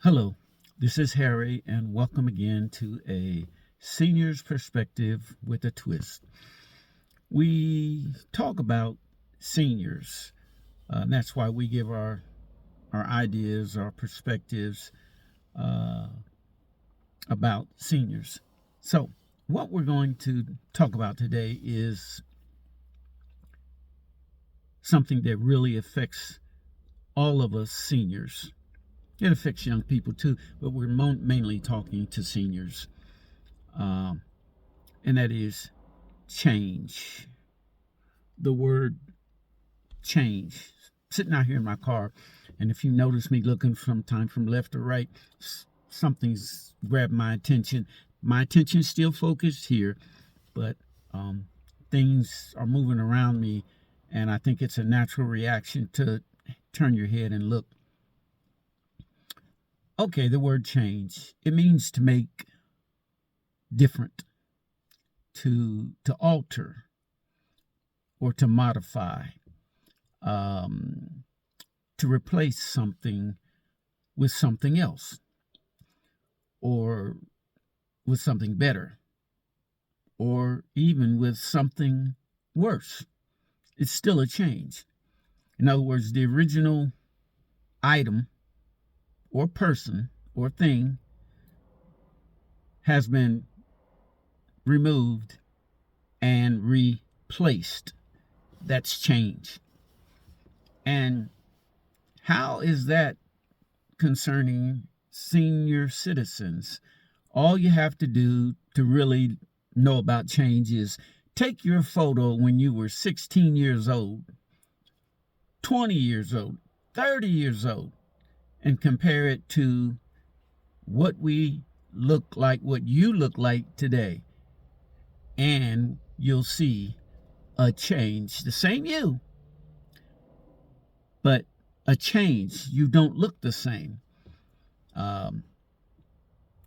Hello, this is Harry, and welcome again to a senior's perspective with a twist. We talk about seniors, and that's why we give our ideas, our perspectives uh, about seniors. So, what we're going to talk about today is something that really affects all of us seniors. It affects young people too, but we're mainly talking to seniors. Um, and that is change. The word change. Sitting out here in my car, and if you notice me looking from left to right, something's grabbed my attention. My attention's still focused here, but um, things are moving around me, and I think it's a natural reaction to turn your head and look. Okay, the word change. It means to make different, to alter, or to modify, um, to replace something with something else, or with something better, or even with something worse. It's still a change. In other words, the original item or person or thing has been removed and replaced. That's change. And how is that concerning senior citizens? All you have to do to really know about change is take your photo when you were 16 years old, 20 years old, 30 years old, and compare it to what what you look like today. And you'll see a change. The same you, but a change. You don't look the same. Um,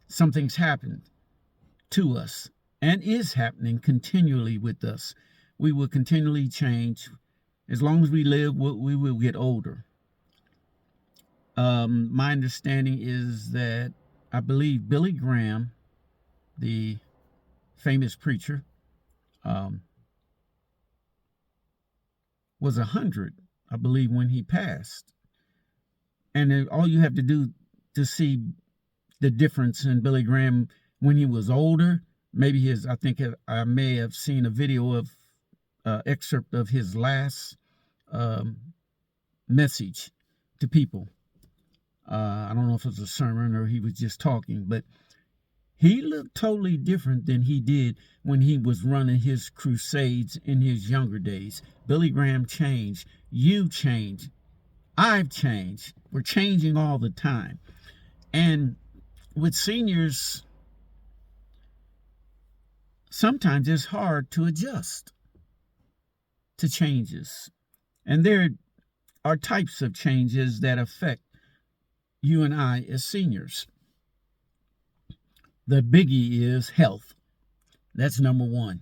Something's happened to us and is happening continually with us. We will continually change. As long as we live, we will get older. My understanding is that I believe Billy Graham, the famous preacher, um, was 100, I believe, when he passed. And all you have to do to see the difference in Billy Graham when he was older, maybe I think I may have seen a video of excerpt of his last um, message to people. I don't know if it was a sermon or he was just talking, but he looked totally different than he did when he was running his crusades in his younger days. Billy Graham changed. You changed. I've changed. We're changing all the time. And with seniors, sometimes it's hard to adjust to changes. And there are types of changes that affect you and I as seniors. The biggie is health. That's number one.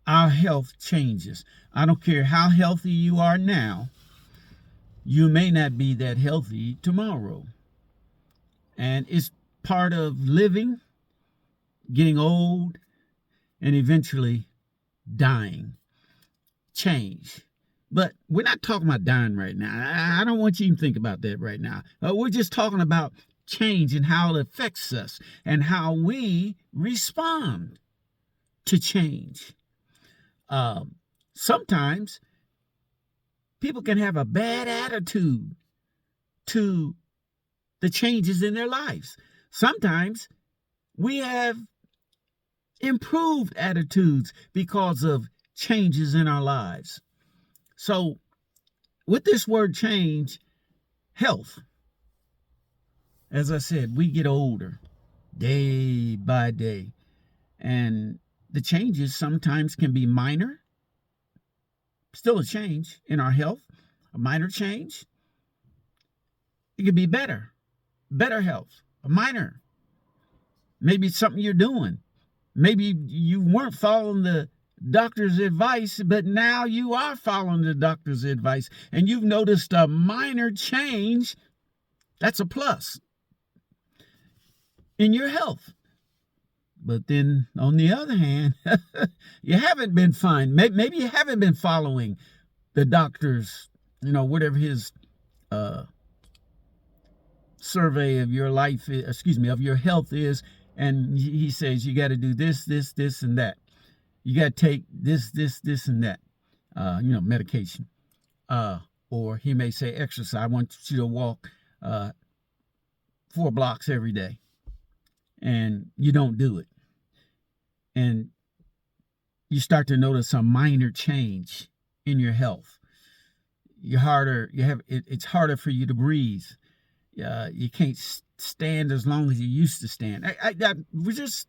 Our health changes. I don't care how healthy you are now, you may not be that healthy tomorrow. And it's part of living, getting old, and eventually dying. Change. But we're not talking about dying right now. I don't want you to think about that right now. We're just talking about change and how it affects us and how we respond to change. Sometimes people can have a bad attitude to the changes in their lives. Sometimes we have improved attitudes because of changes in our lives. So, with this word change, health, as I said, we get older day by day. And the changes sometimes can be minor, still a change in our health, a minor change. It could be better health, a minor. Maybe it's something you're doing. Maybe you weren't following the doctor's advice, but now you are following the doctor's advice and you've noticed a minor change. That's a plus. in your health. But then on the other hand, you haven't been fine. Maybe you haven't been following the doctor's, whatever his uh, survey of your life, of your health is. And he says you got to do this, and that. You got to take this, and that, medication. Or he may say exercise. I want you to walk 4 blocks every day. And you don't do it. And you start to notice a minor change in your health. It's harder for you to breathe. You can't stand as long as you used to stand. We're just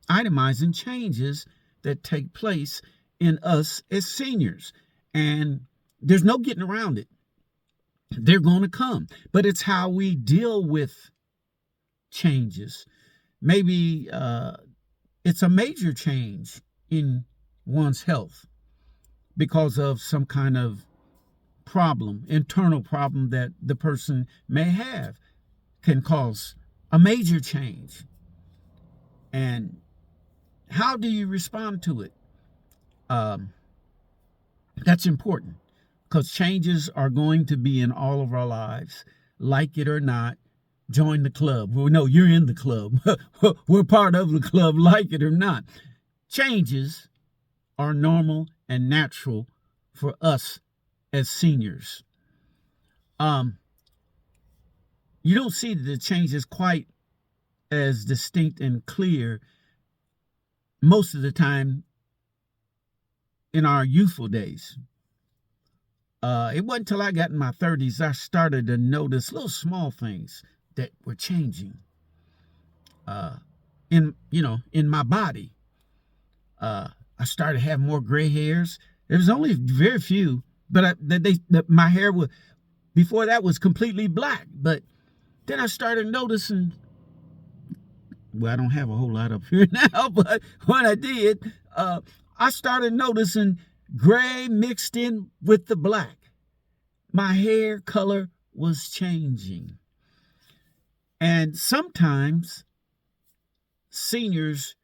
itemizing changes that take place in us as seniors. And there's no getting around it. They're going to come. But it's how we deal with changes. Maybe it's a major change in one's health because of some kind of problem, internal problem that the person may have, can cause a major change. And how do you respond to it? That's important, because changes are going to be in all of our lives, like it or not. Join the club. Well, no, you're in the club. We're part of the club, like it or not. Changes are normal and natural for us as seniors. You don't see the changes quite as distinct and clear most of the time in our youthful days. It wasn't until I got in my 30s I started to notice little small things that were changing in my body. I started having more gray hairs. There was only very few, but my hair was, before that, was completely black. But then I started noticing, well, I don't have a whole lot up here now, but when I did, I started noticing gray mixed in with the black. My hair color was changing. And sometimes seniors,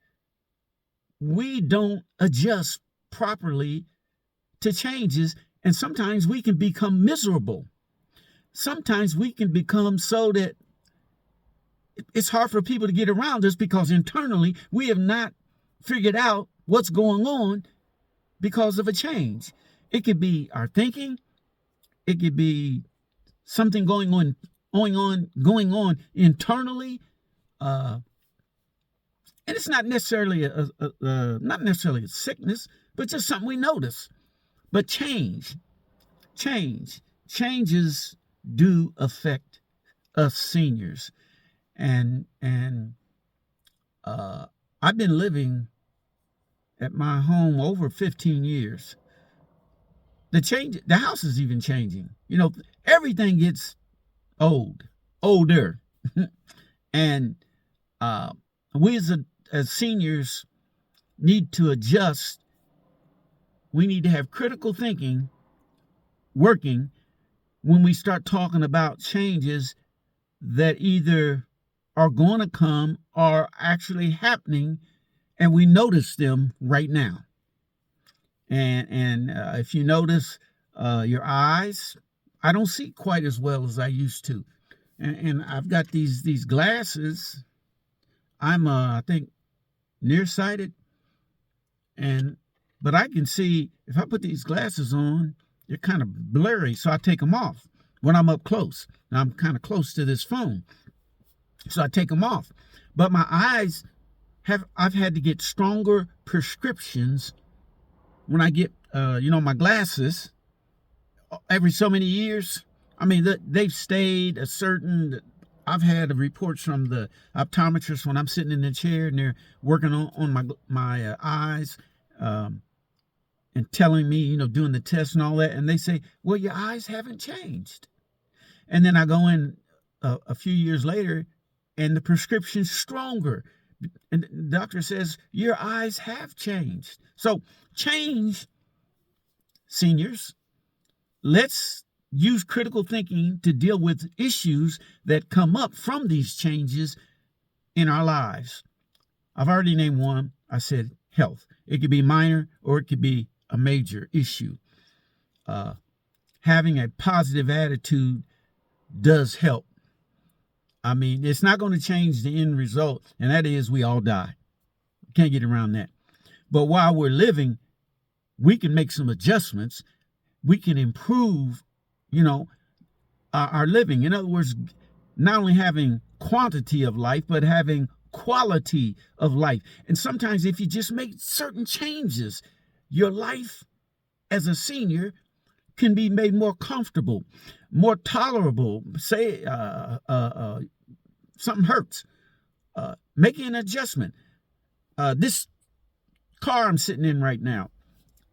we don't adjust properly to changes, and sometimes we can become miserable. Sometimes we can become so that it's hard for people to get around us, because internally we have not figured out what's going on because of a change. It could be our thinking. It could be something going on internally. And it's not necessarily a sickness, but just something we notice. But changes do affect us seniors. And I've been living at my home over 15 years. The house is even changing. Everything gets older. And we as seniors need to adjust. We need to have critical thinking working when we start talking about changes that either are going to come or actually happening, and we notice them right now. And if you notice your eyes, I don't see quite as well as I used to. And I've got these glasses. I'm I think nearsighted, but I can see if I put these glasses on, they're kind of blurry, so I take them off when I'm up close. Now I'm kind of close to this phone, so I take them off. But my eyes I've had to get stronger prescriptions when I get my glasses every so many years. I mean, they've stayed a certain. I've had reports from the optometrist when I'm sitting in the chair and they're working on my eyes, and telling me, doing the test and all that, and they say, well, your eyes haven't changed. And then I go in a few years later, and the prescription's stronger, and the doctor says your eyes have changed. So change, seniors. Let's use critical thinking to deal with issues that come up from these changes in our lives. I've already named one. I said health. It could be minor or it could be a major issue. Having a positive attitude does help. I mean, it's not going to change the end result, and that is we all die. Can't get around that. But while we're living, we can make some adjustments. We can improve, our living. In other words, not only having quantity of life, but having quality of life. And sometimes if you just make certain changes, your life as a senior can be made more comfortable, more tolerable. Say something hurts, making an adjustment. This car I'm sitting in right now,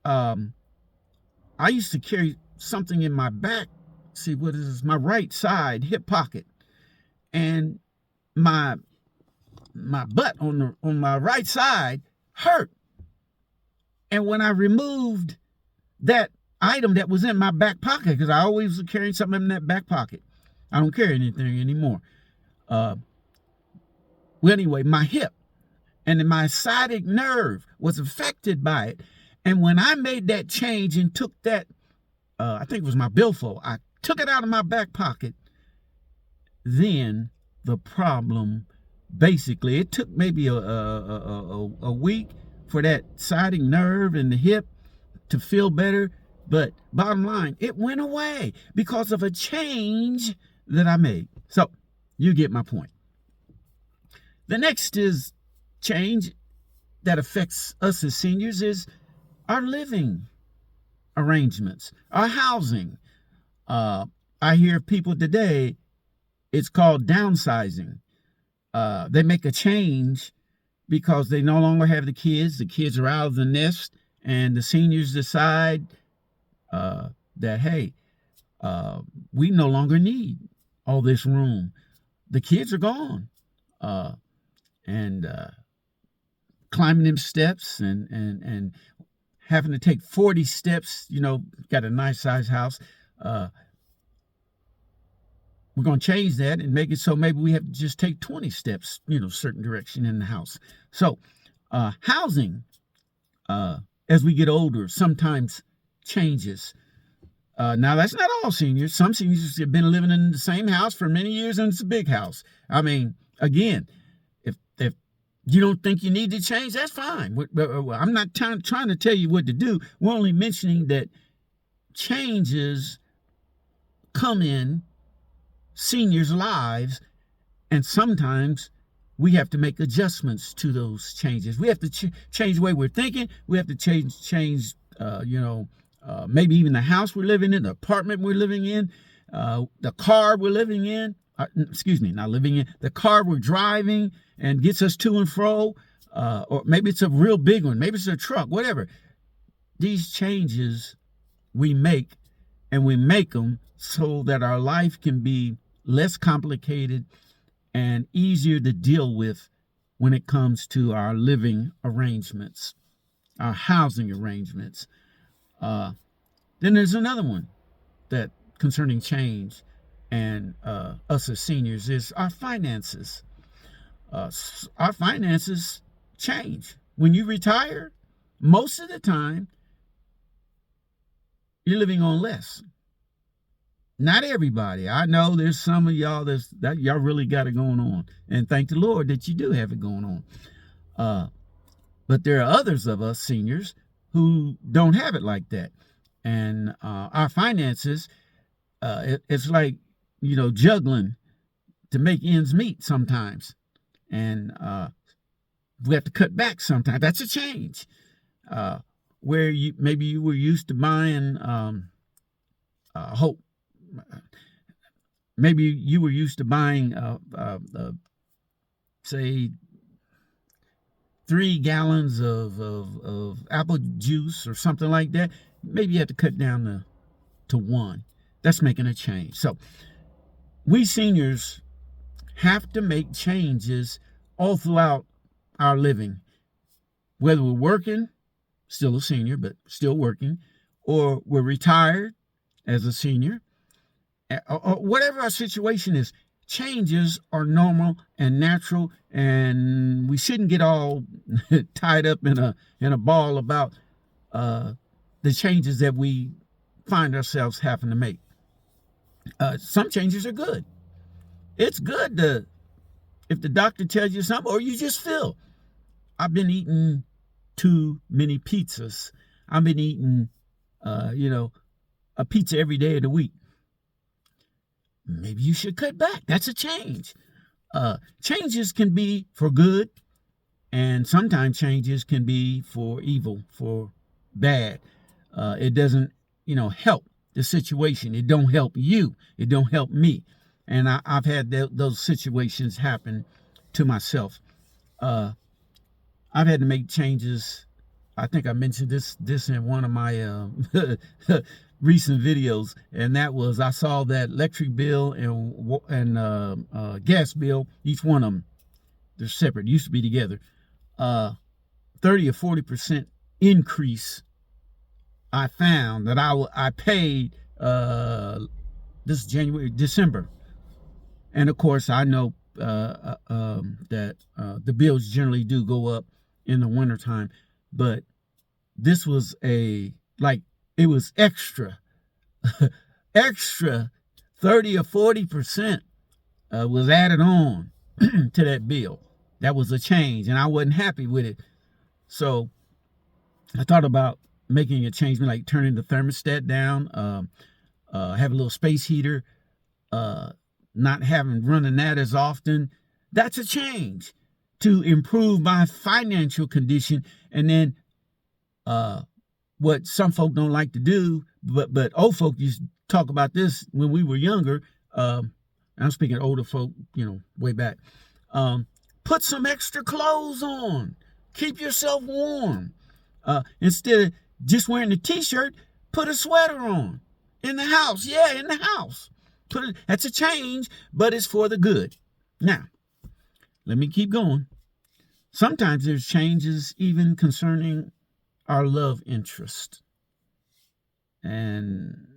I used to carry something in my back. See, what is this? My right side hip pocket, and my butt on my right side hurt. And when I removed that item that was in my back pocket, because I always was carrying something in that back pocket, I don't carry anything anymore. Well, anyway, my hip and my sciatic nerve was affected by it. And when I made that change and took that, I think it was my billfold, I took it out of my back pocket, then the problem, basically, it took maybe a week for that sciatic nerve and the hip to feel better. But bottom line, it went away because of a change that I made. So you get my point. The next is change that affects us as seniors is our living arrangements, our housing. I hear people today, it's called downsizing. They make a change because they no longer have the kids. The kids are out of the nest, and the seniors decide that, hey, we no longer need all this room. The kids are gone. And climbing them steps and having to take 40 steps, got a nice size house. We're going to change that and make it so maybe we have to just take 20 steps, certain direction in the house. So housing, as we get older, sometimes changes. Now, that's not all seniors. Some seniors have been living in the same house for many years, and it's a big house. I mean, again, if you don't think you need to change, that's fine. I'm not trying to tell you what to do. We're only mentioning that changes come in seniors' lives, and sometimes we have to make adjustments to those changes. We have to change the way we're thinking. We have to change maybe even the house we're living in, the apartment we're living in, the car we're living in. The car we're driving and gets us to and fro, or maybe it's a real big one, maybe it's a truck, whatever. These changes we make, and we make them so that our life can be less complicated and easier to deal with when it comes to our living arrangements, our housing arrangements. Then there's another one that concerning change and us as seniors is our finances. Our finances change. When you retire, most of the time, you're living on less. Not everybody. I know there's some of y'all that y'all really got it going on. And thank the Lord that you do have it going on. But there are others of us seniors who don't have it like that. And our finances, it's like, juggling to make ends meet sometimes. And we have to cut back sometimes. That's a change. Where maybe you were used to buying hope. Maybe you were used to buying, say, 3 gallons of apple juice or something like that. Maybe you have to cut down to 1. That's making a change. So we seniors have to make changes all throughout our living, whether we're working, still a senior, but still working, or we're retired as a senior, or whatever our situation is. changes are normal and natural, and we shouldn't get all tied up in a ball about the changes that we find ourselves having to make. Some changes are good. It's good to, if the doctor tells you something, or you just feel, I've been eating too many pizzas. I've been eating, a pizza every day of the week. Maybe you should cut back. That's a change. Changes can be for good, and sometimes changes can be for evil, for bad. It doesn't, help the situation. It don't help you. It don't help me. And I've had those situations happen to myself. I've had to make changes. I think I mentioned this in one of my recent videos, and that was, I saw that electric bill and gas bill, each one of them, they're separate, used to be together, 30 or 40% increase. I found that I paid this December, and of course I know that the bills generally do go up in the wintertime, but this was it was extra 30 or 40% was added on to that bill. That was a change, and I wasn't happy with it. So I thought about making a change, like turning the thermostat down, have a little space heater, not running that as often. That's a change to improve my financial condition. And then what some folk don't like to do, but old folk used to talk about this when we were younger. I'm speaking older folk, way back. Put some extra clothes on. Keep yourself warm. Instead of just wearing a t-shirt, put a sweater on. In the house. Yeah, in the house. That's a change, but it's for the good. Now, let me keep going. Sometimes there's changes even concerning our love interest and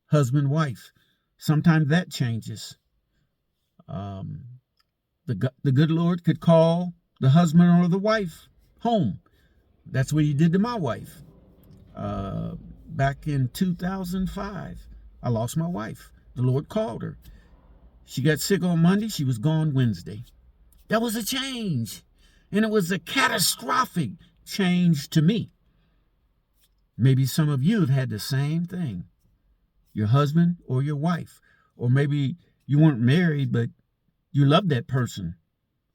husband, wife. Sometimes that changes. The good Lord could call the husband or the wife home. That's what he did to my wife. Back in 2005, I lost my wife. The Lord called her. She got sick on Monday. She was gone Wednesday. That was a change. And it was a catastrophic change to me. Maybe some of you have had the same thing. Your husband or your wife. Or maybe you weren't married, but you loved that person.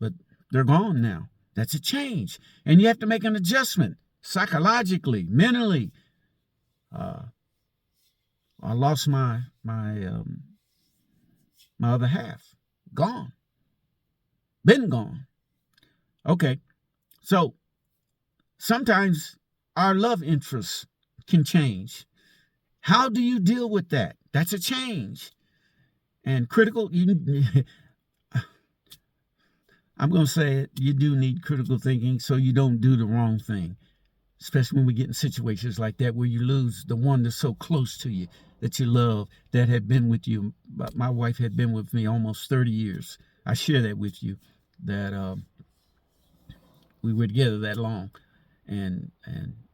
But they're gone now. That's a change. And you have to make an adjustment psychologically, mentally. I lost my other half. Gone. Been gone. Okay. So sometimes our love interests can change. How do you deal with that? That's a change. And I'm going to say it, you do need critical thinking so you don't do the wrong thing. Especially when we get in situations like that where you lose the one that's so close to you, that you love, that had been with you. My wife had been with me almost 30 years. I share that with you, that we were together that long. And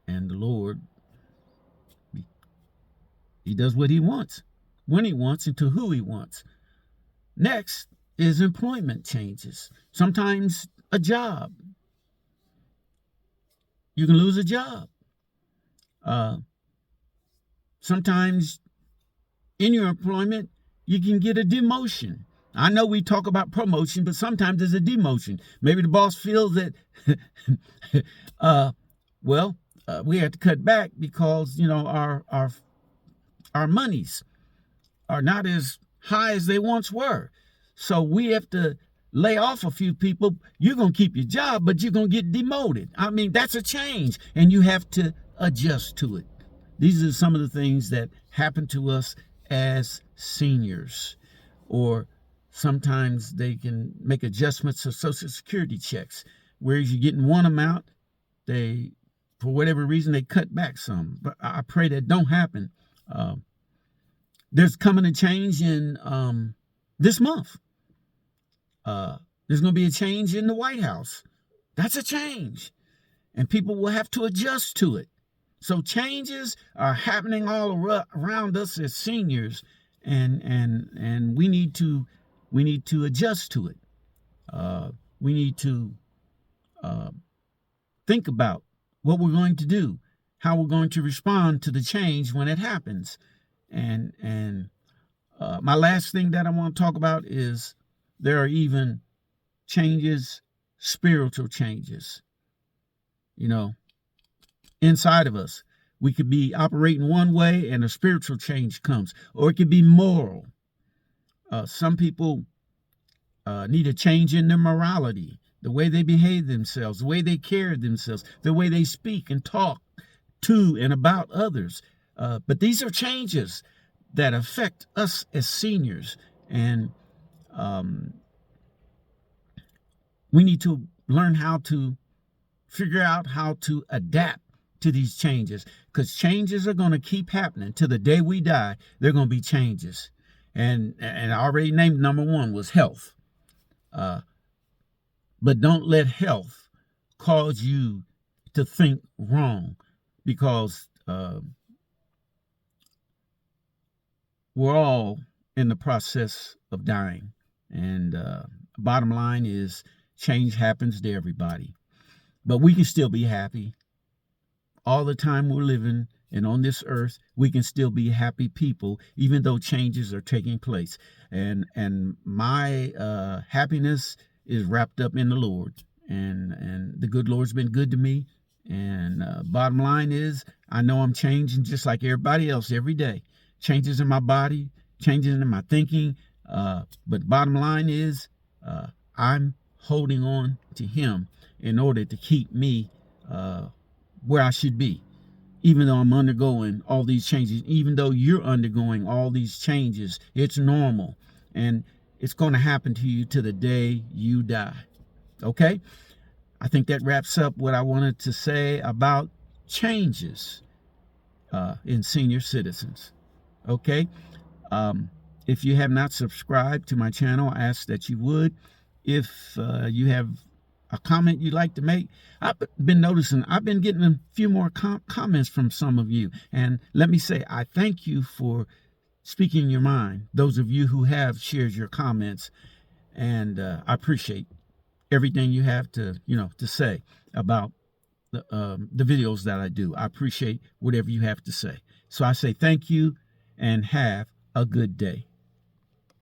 the Lord, he does what he wants, when he wants, and to who he wants. Next is employment changes. Sometimes a job. You can lose a job. Sometimes in your employment, you can get a demotion. I know we talk about promotion, but sometimes there's a demotion. Maybe the boss feels that, we have to cut back because, our monies are not as high as they once were. So we have to lay off a few people. You're going to keep your job, but you're going to get demoted. I mean, that's a change, and you have to adjust to it. These are some of the things that happen to us as seniors, or sometimes they can make adjustments to Social Security checks. Whereas you're getting one amount, for whatever reason, they cut back some. But I pray that don't happen. There's coming a change in this month. There's going to be a change in the White House. That's a change. And people will have to adjust to it. So changes are happening all around us as seniors, and we need to adjust to it. We need to think about what we're going to do, how we're going to respond to the change when it happens. And my last thing that I want to talk about is there are even changes, spiritual changes, inside of us. We could be operating one way and a spiritual change comes, or it could be moral. Some people need a change in their morality, the way they behave themselves, the way they carry themselves, the way they speak and talk to and about others. But these are changes that affect us as seniors, and we need to learn how to figure out how to adapt to these changes, because changes are going to keep happening to the day we die. They're going to be changes, and I already named number one was health. But don't let health cause you to think wrong, because we're all in the process of dying. And bottom line is, change happens to everybody. But we can still be happy. All the time we're living and on this earth, we can still be happy people, even though changes are taking place. And my happiness is wrapped up in the Lord. And the good Lord's been good to me. And bottom line is, I know I'm changing just like everybody else every day. Changes in my body, changes in my thinking. But bottom line is, I'm holding on to Him in order to keep me where I should be, even though I'm undergoing all these changes, even though you're undergoing all these changes. It's normal, and it's going to happen to you to the day you die. Okay? I think that wraps up what I wanted to say about changes in senior citizens. Okay? If you have not subscribed to my channel, I ask that you would. If you have a comment you'd like to make, I've been noticing I've been getting a few more comments from some of you. And let me say, I thank you for speaking your mind, those of you who have shared your comments. And I appreciate everything you have to say about the videos that I do. I appreciate whatever you have to say. So I say thank you and have a good day.